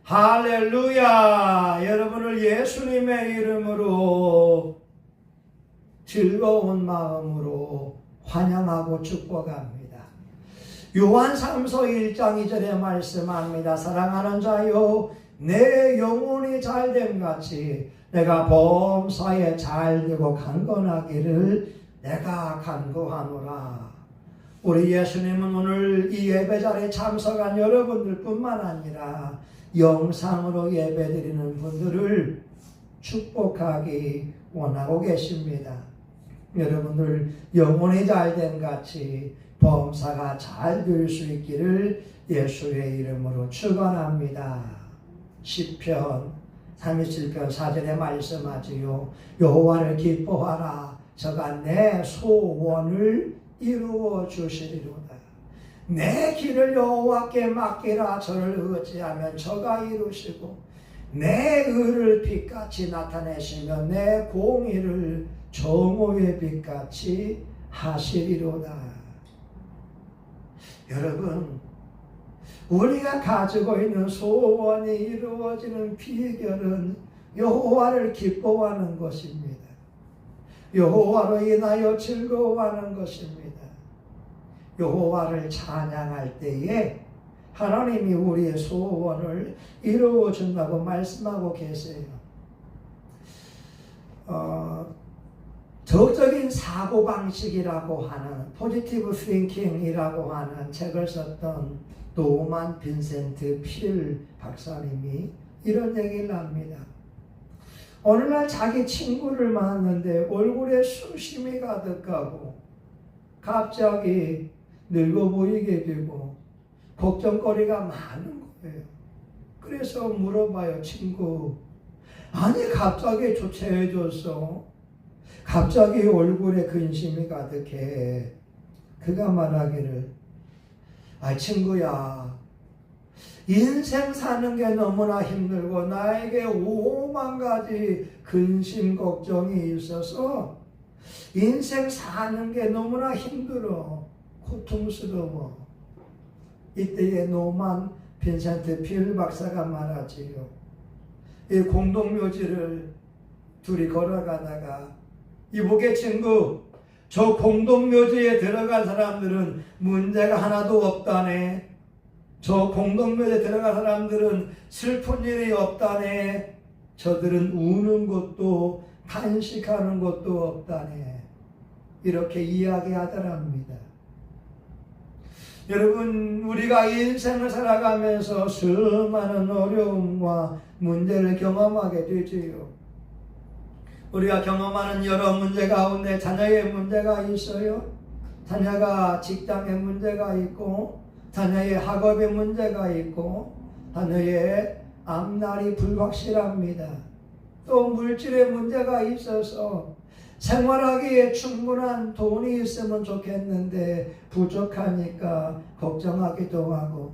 할렐루야! 여러분을 예수님의 이름으로 즐거운 마음으로 환영하고 축복합니다. 요한 3서 1장 2절에 말씀합니다. 사랑하는 자여, 내 영혼이 잘됨 같이 내가 범사에 잘되고 강건하기를 내가 간구하노라. 우리 예수님은 오늘 이 예배 자리에 참석한 여러분들 뿐만 아니라 영상으로 예배드리는 분들을 축복하기 원하고 계십니다. 여러분들 영혼이 잘됨 같이 범사가 잘 될 수 있기를 예수의 이름으로 축원합니다. 시편 37편 4절에 말씀하지요. 여호와를 기뻐하라. 저가 내 소원을 이루어 주시리로다. 내 길을 여호와께 맡기라. 저를 의지하면 저가 이루시고 내 의를 빛같이 나타내시며 내 공의를 정오의 빛같이 하시리로다. 여러분, 우리가 가지고 있는 소원이 이루어지는 비결은 여호와를 기뻐하는 것입니다. 여호와로 인하여 즐거워하는 것입니다. 여호와를 찬양할 때에 하나님이 우리의 소원을 이루어 준다고 말씀하고 계세요. 적극적인 사고방식이라고 하는 포지티브 띵킹이라고 하는 책을 썼던 노만 빈센트 필 박사님이 이런 얘기를 합니다. 어느 날 자기 친구를 만났는데 얼굴에 수심이 가득하고 갑자기 늙어 보이게 되고 걱정거리가 많은 거예요. 그래서 물어봐요. 친구, 아니 갑자기 조체해졌어. 갑자기 얼굴에 근심이 가득해. 그가 말하기를, 친구야, 인생 사는 게 너무나 힘들고 나에게 5만 가지 근심 걱정이 있어서 인생 사는 게 너무나 힘들어. 고통스러워. 이때에 노만 빈센트 필 박사가 말하지요. 이 공동묘지를 둘이 걸어가다가, 이보게 친구, 저 공동묘지에 들어간 사람들은 문제가 하나도 없다네. 저 공동묘지에 들어간 사람들은 슬픈 일이 없다네. 저들은 우는 것도 탄식하는 것도 없다네. 이렇게 이야기하더랍니다. 여러분, 우리가 인생을 살아가면서 수많은 어려움과 문제를 경험하게 되지요. 우리가 경험하는 여러 문제 가운데 자녀의 문제가 있어요. 자녀가 직장의 문제가 있고, 자녀의 학업의 문제가 있고, 자녀의 앞날이 불확실합니다. 또 물질의 문제가 있어서 생활하기에 충분한 돈이 있으면 좋겠는데 부족하니까 걱정하기도 하고,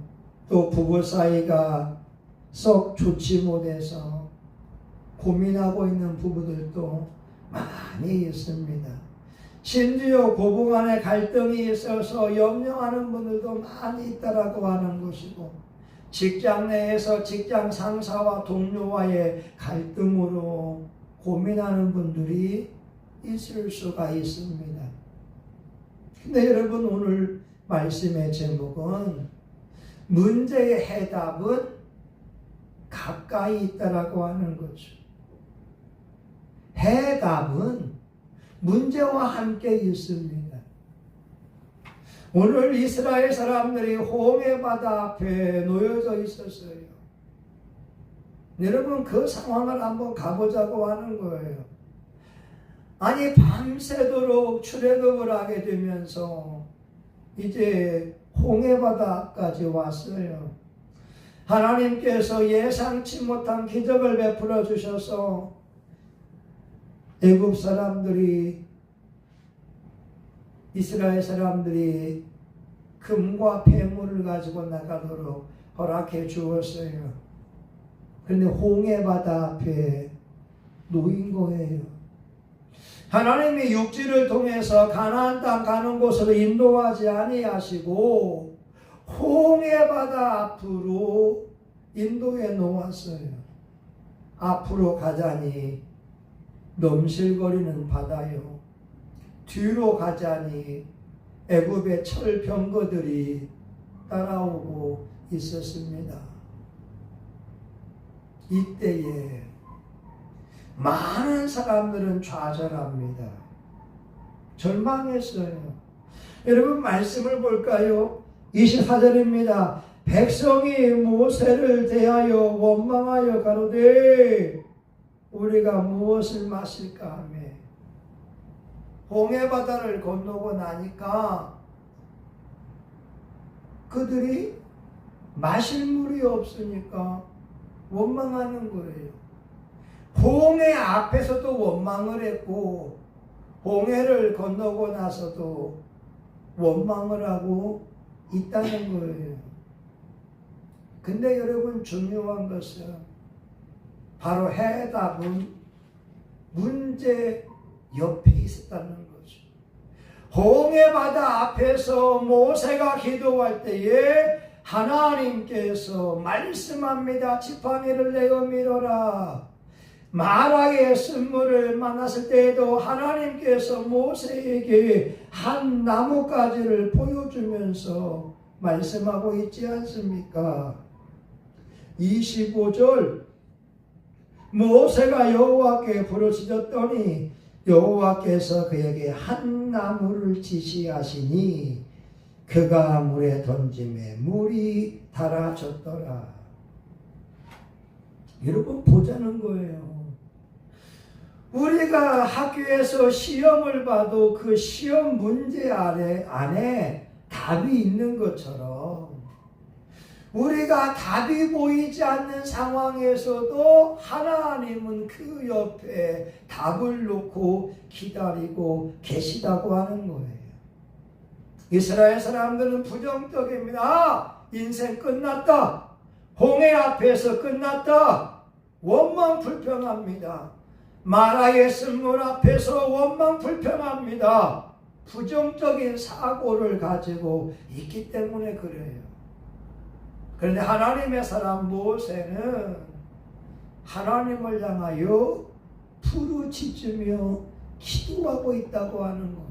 또 부부 사이가 썩 좋지 못해서 고민하고 있는 부부들도 많이 있습니다. 심지어 고부간의 갈등이 있어서 염려하는 분들도 많이 있다라고 하는 것이고, 직장 내에서 직장 상사와 동료와의 갈등으로 고민하는 분들이 있을 수가 있습니다. 근데 여러분, 오늘 말씀의 제목은 문제의 해답은 가까이 있다라고 하는 거죠. 해답은 문제와 함께 있습니다. 오늘 이스라엘 사람들이 홍해 바다 앞에 놓여져 있었어요. 여러분, 그 상황을 한번 가보자고 하는 거예요. 아니, 밤새도록 출애굽을 하게 되면서 이제 홍해 바다까지 왔어요. 하나님께서 예상치 못한 기적을 베풀어 주셔서 애굽 사람들이, 이스라엘 사람들이 금과 폐물을 가지고 나가도록 허락해 주었어요. 그런데 홍해 바다 앞에 놓인 거예요. 하나님이 육지를 통해서 가나안 땅 가는 곳으로 인도하지 아니하시고 홍해 바다 앞으로 인도에 놓았어요. 앞으로 가자니 넘실거리는 바다요. 뒤로 가자니 애굽의 철병거들이 따라오고 있었습니다. 이때에 많은 사람들은 좌절합니다. 절망했어요. 여러분 말씀을 볼까요? 24절입니다. 백성이 모세를 대하여 원망하여 가로되 우리가 무엇을 마실까 하며 홍해바다를 건너고 나니까 그들이 마실 물이 없으니까 원망하는 거예요. 홍해 앞에서도 원망을 했고 홍해를 건너고 나서도 원망을 하고 있다는 거예요. 근데 여러분 중요한 것은 바로 해답은 문제 옆에 있었다는 거죠. 홍해바다 앞에서 모세가 기도할 때에 하나님께서 말씀합니다. 지팡이를 내어 밀어라. 마라의 쓴물을 만났을 때에도 하나님께서 모세에게 한 나뭇가지를 보여주면서 말씀하고 있지 않습니까? 25절 모세가 여호와께 부르짖었더니 여호와께서 그에게 한 나무를 지시하시니 그가 물에 던짐에 물이 달아졌더라. 여러분 보자는 거예요. 우리가 학교에서 시험을 봐도 그 시험 문제 안에 답이 있는 것처럼 우리가 답이 보이지 않는 상황에서도 하나님은 그 옆에 답을 놓고 기다리고 계시다고 하는 거예요. 이스라엘 사람들은 부정적입니다. 인생 끝났다. 홍해 앞에서 끝났다. 원망 불평합니다. 마라의 쓴물 앞에서 원망 불평합니다. 부정적인 사고를 가지고 있기 때문에 그래요. 그런데 하나님의 사람 모세는 하나님을 향하여 부르짖으며 기도하고 있다고 하는 거예요.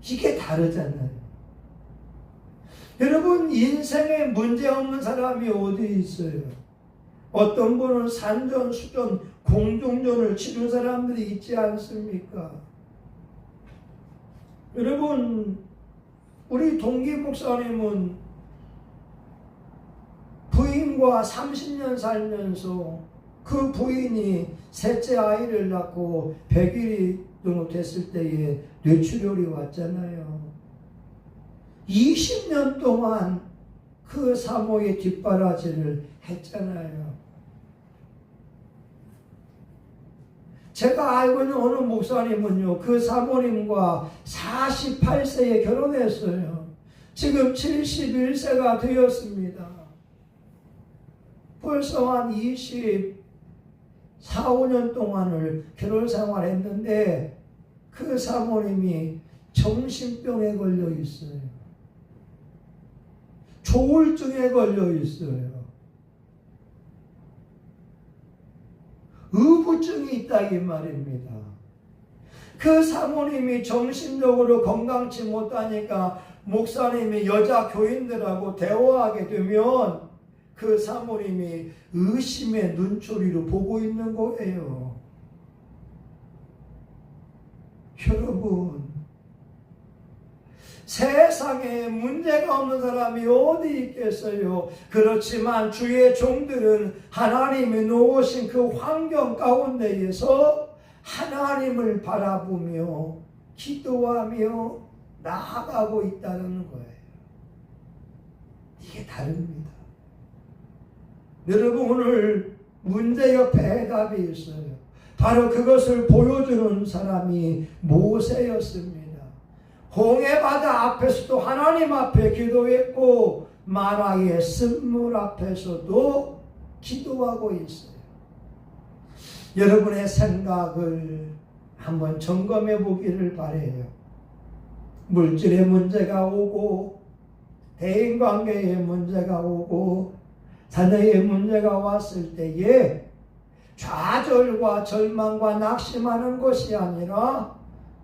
이게 다르잖아요. 여러분 인생에 문제 없는 사람이 어디 있어요? 어떤 분은 산전수전 공중전을 치는 사람들이 있지 않습니까? 여러분 우리 동기 목사님은 부인과 30년 살면서 그 부인이 셋째 아이를 낳고 100일이 정도 됐을 때에 뇌출혈이 왔잖아요. 20년 동안 그 사모의 뒷바라지를 했잖아요. 제가 알고 있는 어느 목사님은요, 그 사모님과 48세에 결혼했어요. 지금 71세가 되었습니다. 벌써 한 24, 5년 동안을 결혼 생활했는데 그 사모님이 정신병에 걸려 있어요. 조울증에 걸려 있어요. 의부증이 있다 이 말입니다. 그 사모님이 정신적으로 건강치 못하니까 목사님이 여자 교인들하고 대화하게 되면 그 사모님이 의심의 눈초리로 보고 있는 거예요. 여러분, 세상에 문제가 없는 사람이 어디 있겠어요? 그렇지만 주의 종들은 하나님이 놓으신 그 환경 가운데에서 하나님을 바라보며 기도하며 나아가고 있다는 거예요. 이게 다릅니다. 여러분 오늘 문제 옆에 해답이 있어요. 바로 그것을 보여주는 사람이 모세였습니다. 홍해바다 앞에서도 하나님 앞에 기도했고 마라의 쓴물 앞에서도 기도하고 있어요. 여러분의 생각을 한번 점검해 보기를 바라요. 물질의 문제가 오고 대인관계에 문제가 오고 자녀의 문제가 왔을 때에 좌절과 절망과 낙심하는 것이 아니라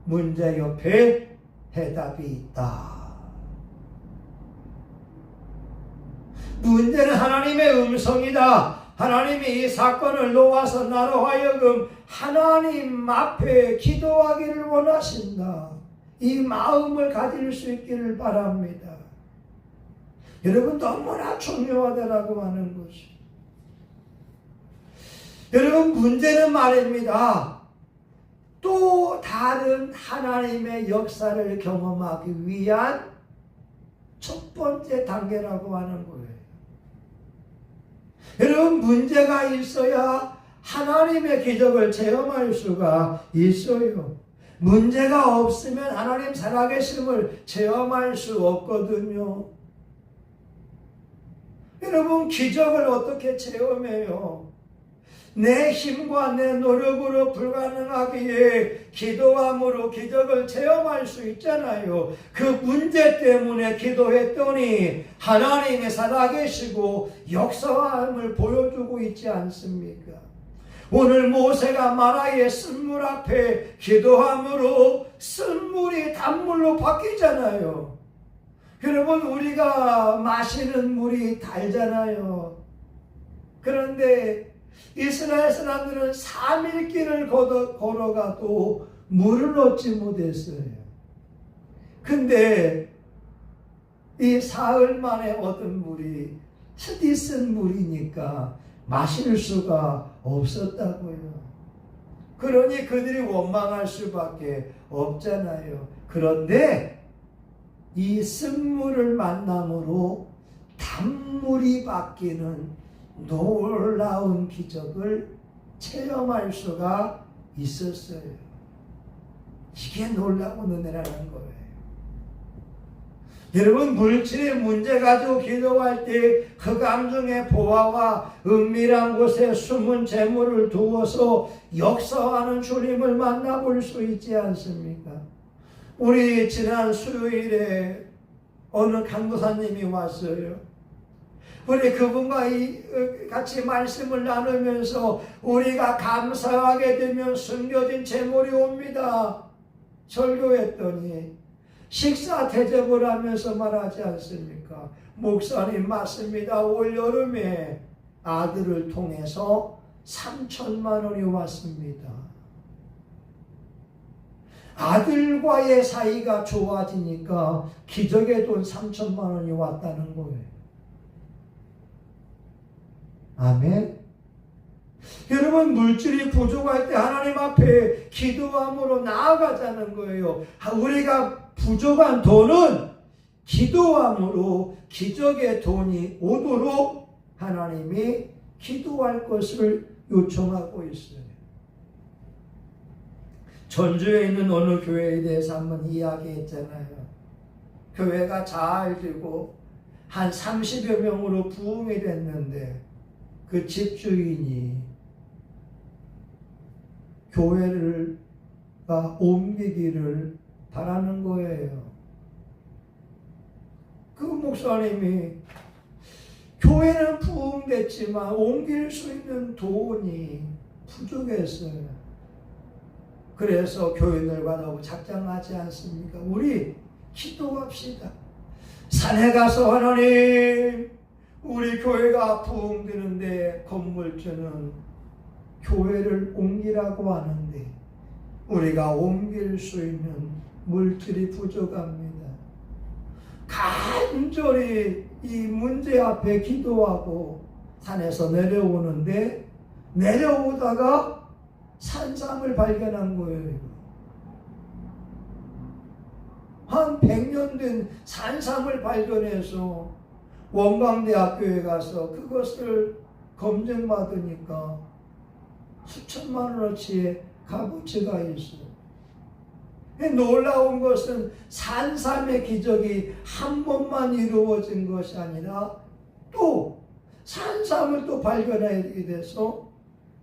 문제 옆에 해답이 있다. 문제는 하나님의 음성이다. 하나님이 이 사건을 놓아서 나로 하여금 하나님 앞에 기도하기를 원하신다. 이 마음을 가질 수 있기를 바랍니다. 여러분, 너무나 중요하다라고 하는 것이. 여러분, 문제는 말입니다. 또 다른 하나님의 역사를 경험하기 위한 첫 번째 단계라고 하는 거예요. 여러분, 문제가 있어야 하나님의 기적을 체험할 수가 있어요. 문제가 없으면 하나님 살아계심을 체험할 수 없거든요. 여러분, 기적을 어떻게 체험해요? 내 힘과 내 노력으로 불가능하기에 기도함으로 기적을 체험할 수 있잖아요. 그 문제 때문에 기도했더니 하나님이 살아계시고 역사함을 보여주고 있지 않습니까? 오늘 모세가 마라의 쓴물 앞에 기도함으로 쓴물이 단물로 바뀌잖아요. 여러분, 우리가 마시는 물이 달잖아요. 그런데 이스라엘 사람들은 3일 길을 걸어가도 물을 얻지 못했어요. 근데 이 사흘 만에 얻은 물이 스디 쓴 물이니까 마실 수가 없었다고요. 그러니 그들이 원망할 수밖에 없잖아요. 그런데 이 쓴물을 만남으로 단물이 바뀌는 놀라운 기적을 체험할 수가 있었어요. 이게 놀라운 은혜라는 거예요. 여러분, 물질의 문제 가지고 기도할 때 흑암 중에 보화와 은밀한 곳에 숨은 재물을 두어서 역사하는 주님을 만나볼 수 있지 않습니까? 우리 지난 수요일에 어느 간호사님이 왔어요. 우리 그분과 같이 말씀을 나누면서 우리가 감사하게 되면 숨겨진 재물이 옵니다. 설교했더니 식사 대접을 하면서 말하지 않습니까? 목사님, 맞습니다. 올 여름에 아들을 통해서 3천만 원이 왔습니다. 아들과의 사이가 좋아지니까 기적의 돈 3천만 원이 왔다는 거예요. 아멘. 여러분, 물질이 부족할 때 하나님 앞에 기도함으로 나아가자는 거예요. 우리가 부족한 돈은 기도함으로 기적의 돈이 오도록 하나님이 기도할 것을 요청하고 있어요. 전주에 있는 어느 교회에 대해서 한번 이야기했잖아요. 교회가 잘 되고 한 30여 명으로 부흥이 됐는데 그 집주인이 교회를 옮기기를 바라는 거예요. 그 목사님이 교회는 부흥됐지만 옮길 수 있는 돈이 부족했어요. 그래서 교인들과 너무 작정하지 않습니까? 우리 기도합시다. 산에 가서 하나님, 우리 교회가 부흥되는데 건물주는 교회를 옮기라고 하는데 우리가 옮길 수 있는 물질이 부족합니다. 간절히 이 문제 앞에 기도하고 산에서 내려오는데 내려오다가 산삼을 발견한 거예요. 한 100년 된 산삼을 발견해서 원광대학교에 가서 그것을 검증받으니까 수천만 원어치의 값어치가 있어요. 놀라운 것은 산삼의 기적이 한 번만 이루어진 것이 아니라 또 산삼을 또 발견하게 돼서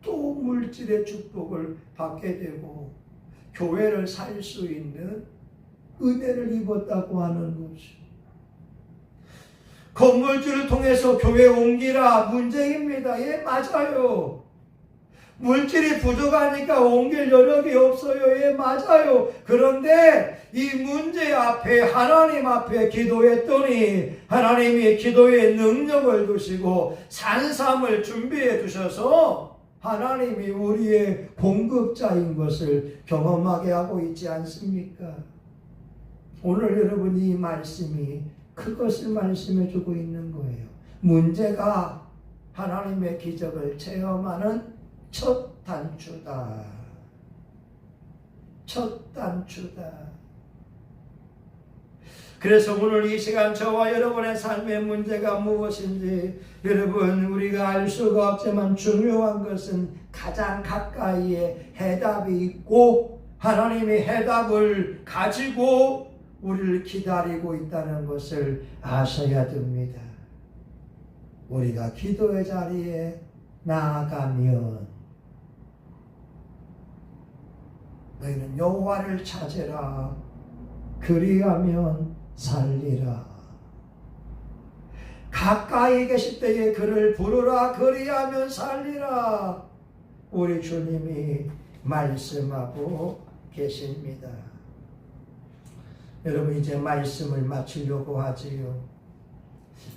또 물질의 축복을 받게 되고 교회를 살 수 있는 은혜를 입었다고 하는 것이죠. 건물주를 통해서 교회 옮기라 문제입니다. 예, 맞아요. 물질이 부족하니까 옮길 여력이 없어요. 예, 맞아요. 그런데 이 문제 앞에 하나님 앞에 기도했더니 하나님이 기도의 능력을 주시고 산삼을 준비해 주셔서 하나님이 우리의 공급자인 것을 경험하게 하고 있지 않습니까? 오늘 여러분 이 말씀이 그것을 말씀해 주고 있는 거예요. 문제가 하나님의 기적을 체험하는 첫 단추다. 첫 단추다. 그래서 오늘 이 시간 저와 여러분의 삶의 문제가 무엇인지 여러분 우리가 알 수가 없지만 중요한 것은 가장 가까이에 해답이 있고 하나님의 해답을 가지고 우리를 기다리고 있다는 것을 아셔야 됩니다. 우리가 기도의 자리에 나아가면 너희는 여호와를 찾으라 그리하면 살리라. 가까이 계실 때에 그를 부르라 그리하면 살리라. 우리 주님이 말씀하고 계십니다. 여러분 이제 말씀을 마치려고 하지요.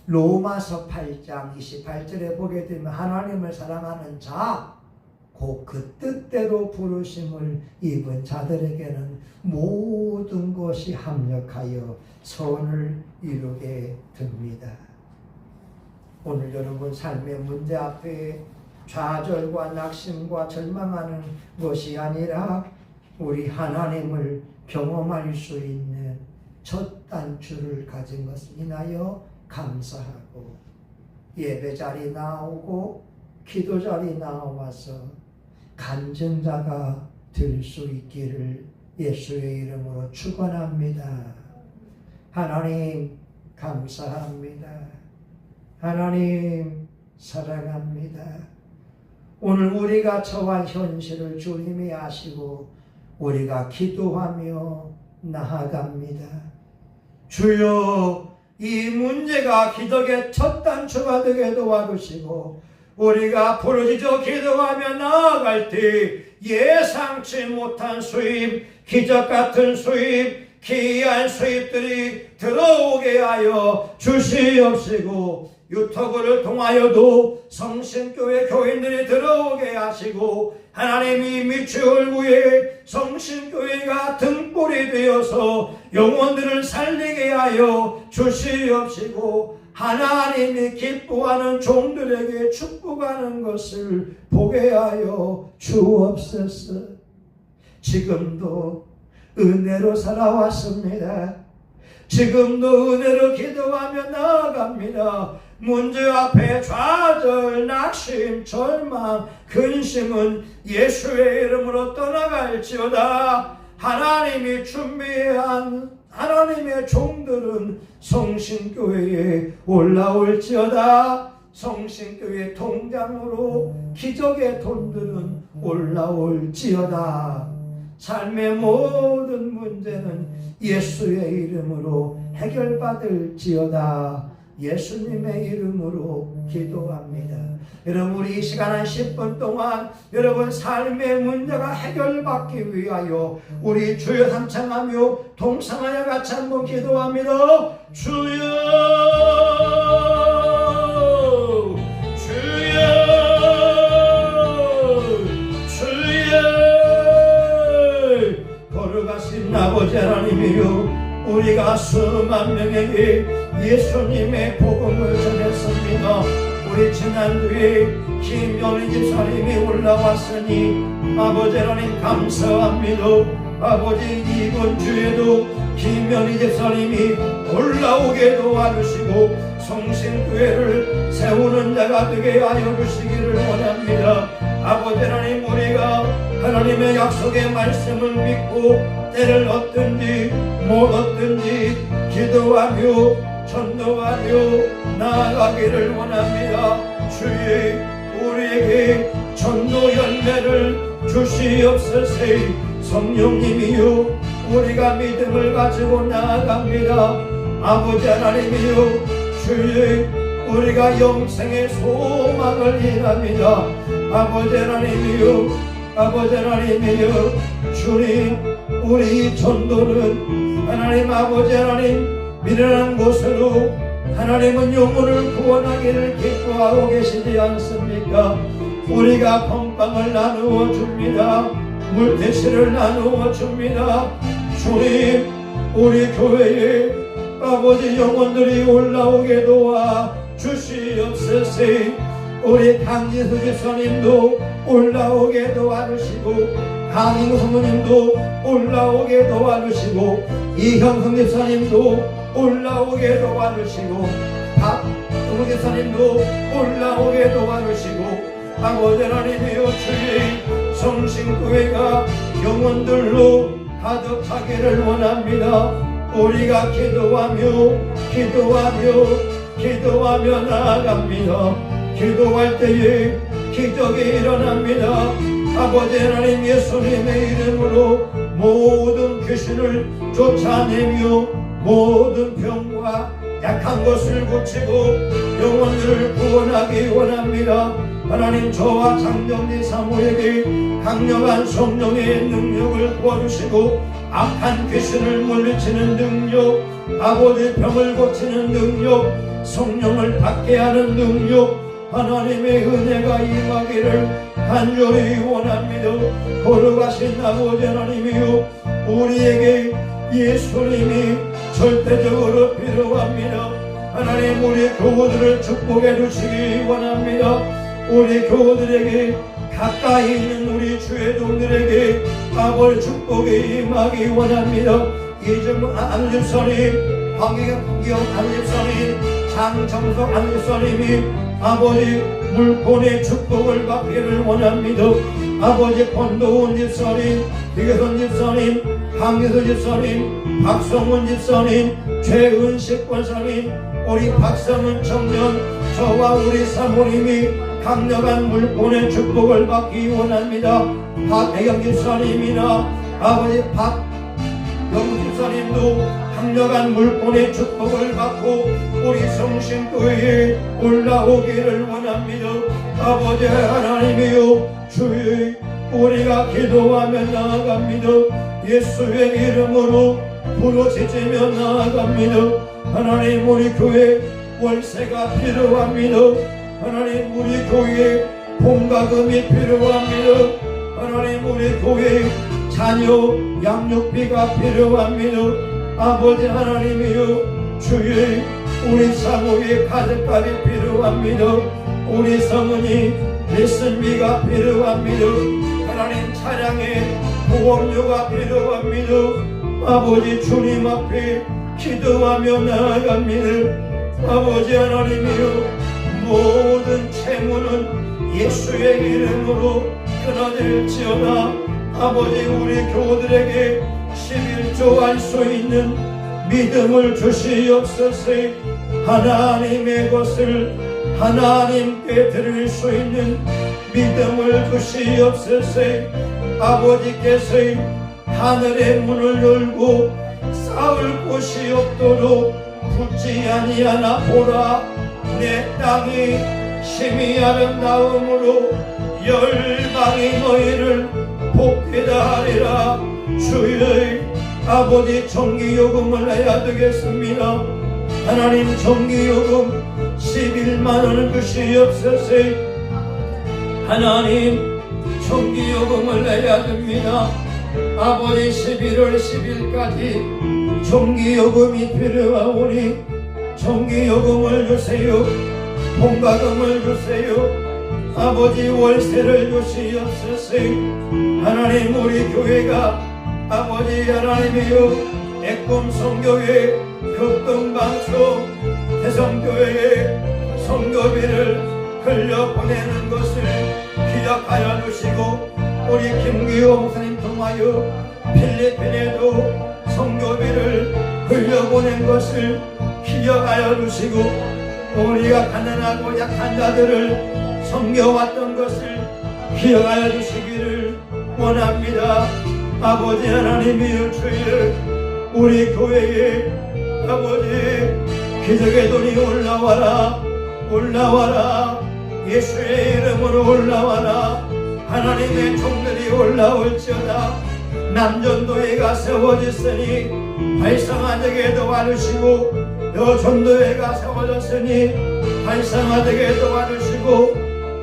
로마서 8장 28절에 보게 되면 하나님을 사랑하는 자 곧 그 뜻대로 부르심을 입은 자들에게는 모든 것이 합력하여 선을 이루게 됩니다. 오늘 여러분 삶의 문제 앞에 좌절과 낙심과 절망하는 것이 아니라 우리 하나님을 경험할 수 있는 첫 단추를 가진 것을 인하여 감사하고 예배 자리 나오고 기도 자리 나와서 간증자가 될 수 있기를 예수의 이름으로 축원합니다. 하나님 감사합니다. 하나님 사랑합니다. 오늘 우리가 처한 현실을 주님이 아시고 우리가 기도하며 나아갑니다. 주여 이 문제가 기적의 첫 단추가 되게 도와주시고 우리가 부르짖어 기도하며 나아갈 때 예상치 못한 수입, 기적 같은 수입, 기이한 수입들이 들어오게 하여 주시옵시고 유튜브를 통하여도 성신교회 교인들이 들어오게 하시고 하나님이 미추홀구에 성신교회가 등불이 되어서 영혼들을 살리게 하여 주시옵시고 하나님이 기뻐하는 종들에게 축복하는 것을 보게 하여 주옵소서. 지금도 은혜로 살아왔습니다. 지금도 은혜로 기도하며 나아갑니다. 문제 앞에 좌절, 낙심, 절망, 근심은 예수의 이름으로 떠나갈지어다. 하나님이 준비한 하나님의 종들은 성신교회에 올라올지어다. 성신교회 통장으로 기적의 돈들은 올라올지어다. 삶의 모든 문제는 예수의 이름으로 해결받을지어다. 예수님의 이름으로 기도합니다. 여러분 우리 이 시간 한 10분 동안 여러분 삶의 문제가 해결받기 위하여 우리 주여 삼창하며 동상하여 같이 한번 기도합니다. 주여 주여 주여 걸어가신 아버지 하나님이여 우리가 수만 명에게 예수님의 복음을 전했습니다. 우리 지난주에 김연희 집사님이 올라왔으니 아버지 하나님 감사합니다. 아버지 이번 주에도 김연희 집사님이 올라오게 도와주시고 성신교회를 세우는 자가 되게 하여 주시기를 원합니다. 아버지 하나님 우리가 하나님의 약속의 말씀을 믿고 때를 얻든지 못 얻든지 기도하며 전도하며 나아가기를 원합니다. 주의 우리에게 전도 열매를 주시옵소서. 성령님이요 우리가 믿음을 가지고 나아갑니다. 아버지 하나님이요 주의 우리가 영생의 소망을 인합니다. 아버지 하나님이여 아버지 하나님이여 주님 우리 전도는 하나님 아버지 하나님 미련한 곳으로 하나님은 영혼을 구원하기를 기뻐하고 계시지 않습니까? 우리가 건빵을 나누어 줍니다. 물대시를 나누어 줍니다. 주님 우리 교회에 아버지 영혼들이 올라오게 도와 주시옵소서. 우리 강지수 집사님도 올라오게 도와주시고 강인구 성도님도 올라오게 도와주시고 이형성 집사님도 올라오게 도와주시고 박동우 집사님도 올라오게 도와주시고 아버지 하나님이여 주의 성신교회가 영혼들로 가득하기를 원합니다. 우리가 기도하며 나아갑니다. 기도할 때에 기적이 일어납니다. 아버지 하나님 예수님의 이름으로 모든 귀신을 쫓아내며 모든 병과 약한 것을 고치고 영혼들을 구원하기 원합니다. 하나님 저와 장정리 사모에게 강력한 성령의 능력을 부어주시고 악한 귀신을 물리치는 능력, 아버지 병을 고치는 능력, 성령을 받게 하는 능력, 하나님의 은혜가 임하기를 간절히 원합니다. 거룩하신 아버지 하나님이요 우리에게 예수님이 절대적으로 필요합니다. 하나님 우리 교우들을 축복해 주시기 원합니다. 우리 교우들에게 가까이 있는 우리 주의 종들에게 아버지 축복이 임하기 원합니다. 이정문 안집사님, 황기경 안집사님, 장정석 안집사님이 아버지 물권의 축복을 받기를 원합니다. 아버지 권도훈 집사님, 비계선 집사님, 강기수 집사님, 박성훈 집사님, 최은식 권사님, 우리 박성은 청년, 저와 우리 사모님이 강력한 물권의 축복을 받기 원합니다. 박혜경 집사님이나 아버지 박영우 집사님도 강력한 물권의 축복을 받고 우리 성신교회에 올라오기를 원합니다. 아버지 하나님이여 주의 우리가 기도하며 나아갑니다. 예수의 이름으로 부르짖으며 나아갑니다. 하나님 우리 교회 월세가 필요합니다. 하나님 우리 교회에 봉과금이 필요합니다. 하나님 우리 교회에 자녀 양육비가 필요합니다. 아버지 하나님이여 주의 우리 사모의 가족값이 필요합니다. 우리 성은이 레슨비가 필요합니다. 하나님 차량의 보험료가 필요합니다. 아버지 주님 앞에 기도하며 나아갑니다. 아버지 하나님이여 모든 채무는 예수의 이름으로 끊어질지어다. 아버지 우리 교우들에게 11조 할 수 있는 믿음을 주시옵소서. 하나님의 것을 하나님께 드릴 수 있는 믿음을 주시옵소서. 아버지께서 하늘의 문을 열고 쌓을 곳이 없도록 붙지 아니하나 보라. 내 땅이 심히 아름다움으로 열방이 너희를 복되다 하리라. 주의 아버지 정기요금을 내야 되겠습니다. 하나님 정기요금 11만원을 주시옵소서. 하나님 정기요금을 내야 됩니다. 아버지 11월 10일까지 정기요금이 필요하오니 정기요금을 주세요. 봉과금을 주세요. 아버지 월세를 주시옵소서. 하나님 우리 교회가 아버지 하나님이여 애꿈 성교회 극동방송 대성교회에 성교비를 흘려보내는 것을 기억하여 주시고 우리 김기호 목사님 통하여 필리핀에도 성교비를 흘려보낸 것을 기억하여 주시고 우리가 가난하고 약한 자들을 섬겨왔던 것을 기억하여 주시기를 원합니다. 아버지 하나님이여 주의 우리 교회에 아버지 기적의 돈이 올라와라, 올라와라. 예수의 이름으로 올라와라. 하나님의 종들이 올라올지어다. 남전도회가 세워졌으니 활성화되게 도와주시고, 여전도회가 세워졌으니 활성화되게 도와주시고,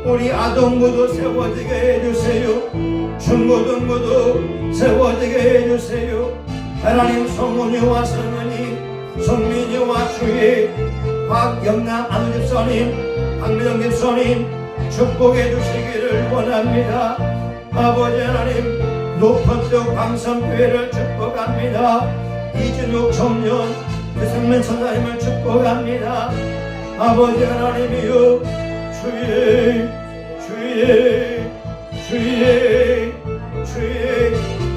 우리 아동부도 세워지게 해주세요. 중고등부도 세워지게 해주세요. 하나님 성은이와 성은이, 성민이와 주의, 박영남 안우집사님, 박민영 집사님 축복해 주시기를 원합니다. 아버지 하나님, 높은쪽 광성교회를 축복합니다. 이준욱 청년, 유승민 선사님을 축복합니다. 아버지 하나님이여, 주의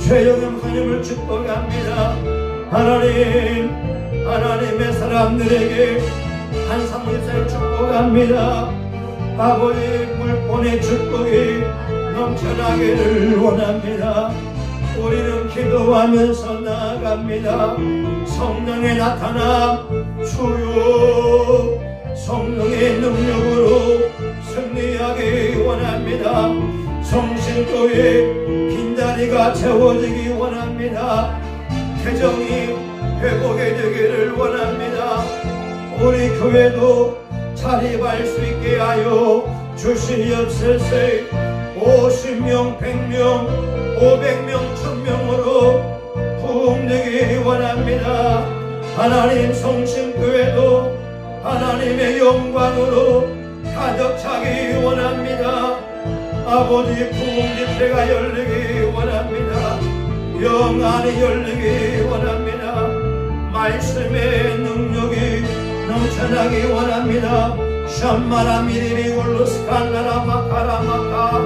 최영영 하나님을 축복합니다. 하나님, 하나님의 사람들에게 한상무집사를 축복합니다. 아버지 물본의 축복이 넘쳐나기를 원합니다. 우리는 기도하면서 나아갑니다. 성령의 나타남 주여, 성령의 능력으로 승리하기 원합니다. 성신교회 빈자리가 채워지기 원합니다. 개정이 회복이 되기를 원합니다. 우리 교회도 자립할 수 있게 하여 주시옵소서. 50명, 100명, 500명, 1000명으로 부흥되기 원합니다. 하나님 성신교회도 하나님의 영광으로 가득 차기 원합니다. 아버지 부흥집회가 열리기 원합니다. 영안이 열리기 원합니다. 말씀의 능력이 넘쳐나기 원합니다. 샴마라 미리비 올루스칸나라 마카라마카.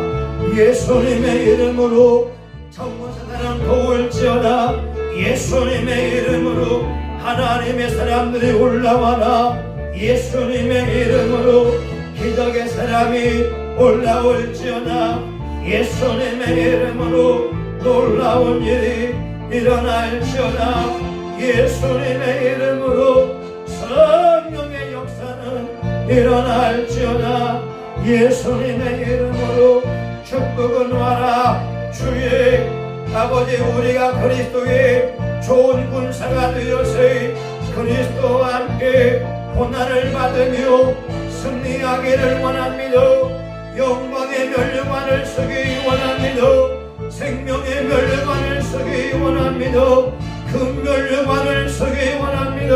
예수님의 이름으로 전문사단은 도울지어다. 예수님의 이름으로 하나님의 사람들이 올라와라. 예수님의 이름으로 기적의 사람이 올라올지어다. 예수님의 이름으로 놀라운 일이 일어날지어다. 예수님의 이름으로 성령의 역사는 일어날지어다. 예수님의 이름으로 축복은 와라. 주의 아버지, 우리가 그리스도의 좋은 군사가 되어서 그리스도와 함께 고난을 받으며 승리하기를 원합니다. 영광의 멸류관을 쓰기 원합니다. 생명의 멸류관을 쓰기 원합니다. 금멸류관을 쓰기 원합니다.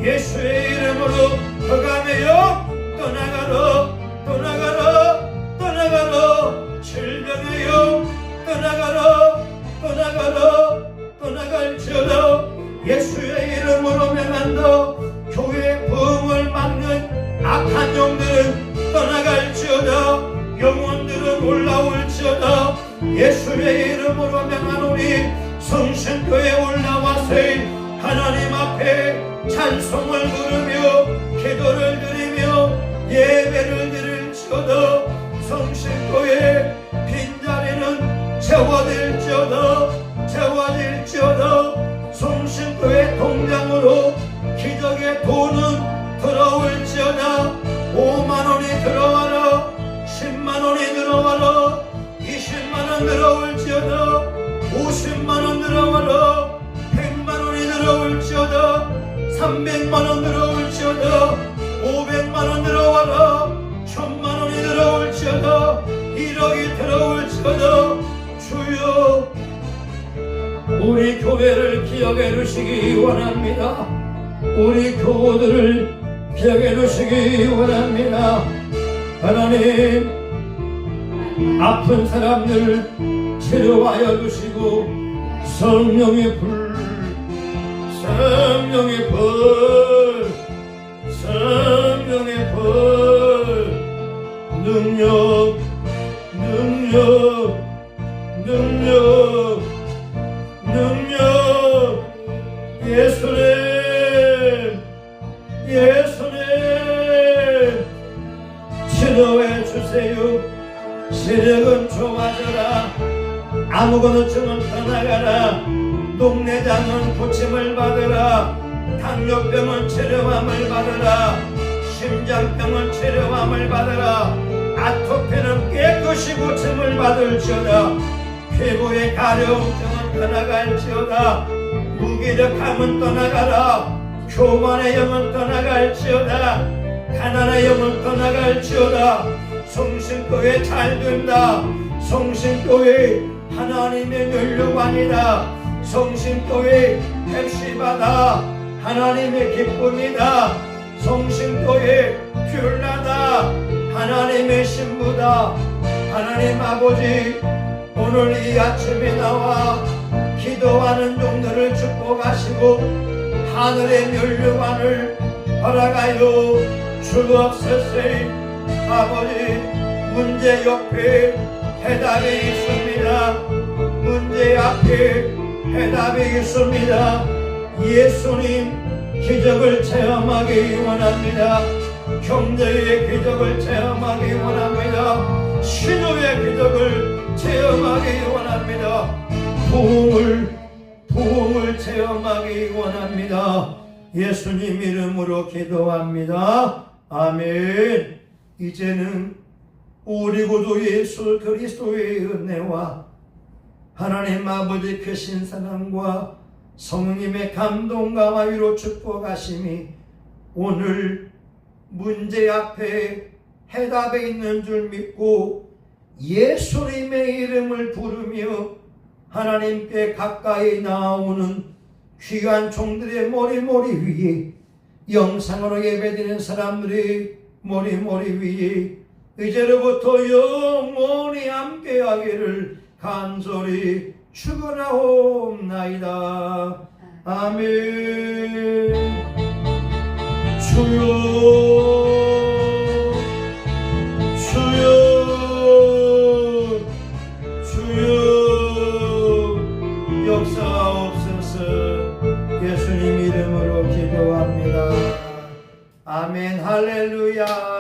예수의 이름으로 흑암의 영 떠나가라, 떠나가라, 떠나가라. 질병의 영 떠나가라, 떠나가라, 떠나갈지어다. 예수의 이름으로 명한다. 교회 부흥을 막는 악한 영들은 떠나갈지어다. 영혼들은 올라올지어다. 예수의 이름으로 명하노니 성신교에 올라와서 하나님 앞에 찬송을 부르며 기도를 드리며 예배를 드릴지어다. 성신교의 빈자리는 채워질지어다, 채워질지어다. 성신교의 통장으로 기적의 돈은 들어올지어다. 5만원이 들어와라, 10만원이 들어와라, 20만원 들어올지어다. 50만원 들어와라, 100만원이 들어올지어다. 300만원 들어올지어다. 500만원 들어와라, 1000만원이 들어올지어다. 1억이 들어올지어다. 주여, 우리 교회를 기억해 주시기 원합니다. 우리 교우들을 기억해 주시기 원합니다. 하나님, 아픈 사람들 치료하여 주시고 성령의 불, 성령의 불, 성령의 불, 능력, 능력, 능력, 능력. 예수님, 예수님 치료해 주세요. 시력은 좋아져라. 아무거나 증은 떠나가라. 녹내장은 고침을 받으라. 당뇨병은 치료함을 받으라. 심장병은 치료함을 받으라. 아토피는 깨끗이 고침을 받을지어다. 피부의 가려움증은 떠나갈지어다. 무기력함은 떠나가라. 교만의 영은 떠나갈지어다. 가난의 영은 떠나갈지어다. 성신교회 잘된다. 성신교회 하나님의 면류관이다. 성신교회 헵시바다. 하나님의 기쁨이다. 성신교회 뷰라다. 하나님의 신부다. 하나님 아버지, 오늘 이 아침에 나와 기도하는 종들을 축복하시고 하늘의 면류관을 허락하여 주옵소서. 아버지, 문제 옆에 해답이 있습니다. 문제 앞에 해답이 있습니다. 예수님, 기적을 체험하기 원합니다. 경제의 기적을 체험하기 원합니다. 신호의 기적을 체험하기 원합니다. 부흥을 체험하기 원합니다. 예수님 이름으로 기도합니다. 아멘. 이제는 우리 구주 예수 그리스도의 은혜와 하나님 아버지 크신 사랑과 성령님의 감동과 위로 축복하심이 오늘 문제 앞에 해답에 있는 줄 믿고 예수님의 이름을 부르며 하나님께 가까이 나오는 귀한 종들의 머리 위에, 영상으로 예배드리는 사람들의 머리 위에 이제로부터 영원히 함께하기를 간절히 축원하옵나이다. 아멘. 주여 역사옵소서. 예수님 이름으로 기도합니다. 아멘. 할렐루야.